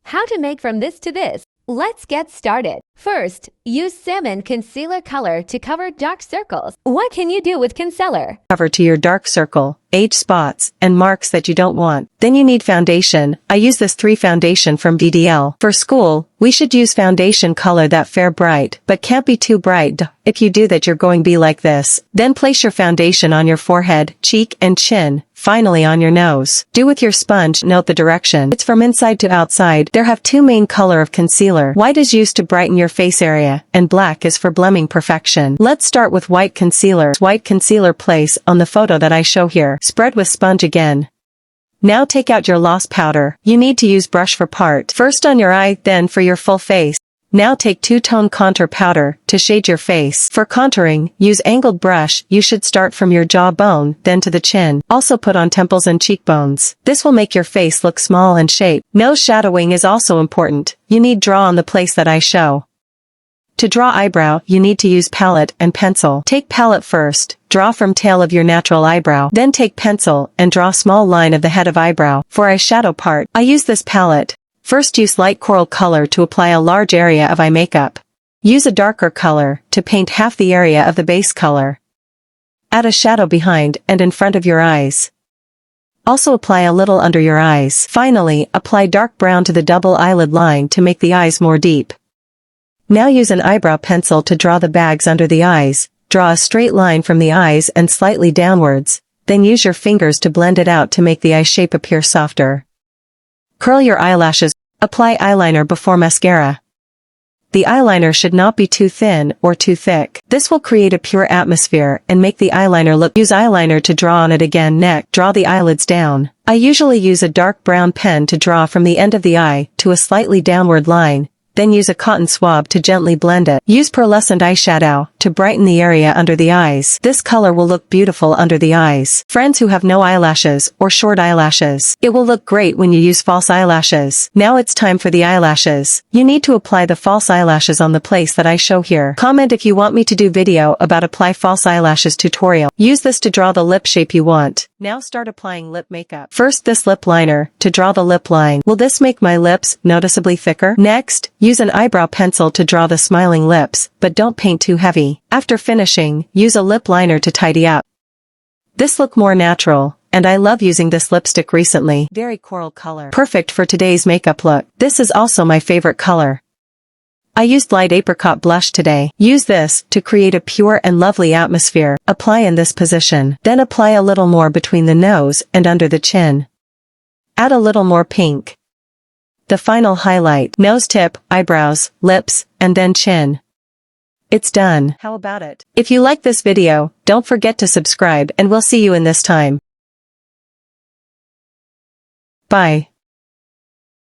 How to make from this to this. Let's get started. First, use salmon concealer color to cover dark circles. What can you do with concealer? Cover to your dark circle, age spots, and marks that you don't want. Then you need foundation. I use this 3 foundation from DDL. For school, we should use foundation color that fair bright, but can't be too bright. If you do that, you're going to be like this. Then place your foundation on your forehead, cheek, and chin. Finally on your nose. Do with your sponge, note the direction. It's from inside to outside. There have 2 main color of concealer. White is used to brighten your face area, and black is for blending perfection. Let's start with white concealer. White concealer place on the photo that I show here. Spread with sponge again. Now take out your lost powder. You need to use brush for part. First on your eye, then for your full face. Now take 2-tone contour powder to shade your face. For contouring, use angled brush. You should start from your jawbone, then to the chin. Also put on temples and cheekbones. This will make your face look small and shape. Nose shadowing is also important. You need draw on the place that I show. To draw eyebrow, you need to use palette and pencil. Take palette first, draw from tail of your natural eyebrow. Then take pencil and draw small line of the head of eyebrow. For eyeshadow part, I use this palette. First use light coral color to apply a large area of eye makeup. Use a darker color to paint half the area of the base color. Add a shadow behind and in front of your eyes. Also apply a little under your eyes. Finally, apply dark brown to the double eyelid line to make the eyes more deep. Now use an eyebrow pencil to draw the bags under the eyes. Draw a straight line from the eyes and slightly downwards. Then use your fingers to blend it out to make the eye shape appear softer. Curl your eyelashes. Apply eyeliner before mascara. The eyeliner should not be too thin or too thick. This will create a pure atmosphere and make the eyeliner look. Use eyeliner to draw on it again. Next, draw the eyelids down. I usually use a dark brown pen to draw from the end of the eye to a slightly downward line. Then use a cotton swab to gently blend it. Use pearlescent eyeshadow to brighten the area under the eyes. This color will look beautiful under the eyes. Friends who have no eyelashes or short eyelashes, it will look great when you use false eyelashes. Now it's time for the eyelashes. You need to apply the false eyelashes on the place that I show here. Comment if you want me to do video about apply false eyelashes tutorial. Use this to draw the lip shape you want. Now start applying lip makeup. First this lip liner to draw the lip line. Will this make my lips noticeably thicker? Next, use an eyebrow pencil to draw the smiling lips, but don't paint too heavy. After finishing, use a lip liner to tidy up. This look more natural, and I love using this lipstick recently. Very coral color. Perfect for today's makeup look. This is also my favorite color. I used light apricot blush today. Use this to create a pure and lovely atmosphere. Apply in this position. Then apply a little more between the nose and under the chin. Add a little more pink. The final highlight. Nose tip, eyebrows, lips, and then chin. It's done. How about it? If you like this video, don't forget to subscribe and we'll see you in this time. Bye.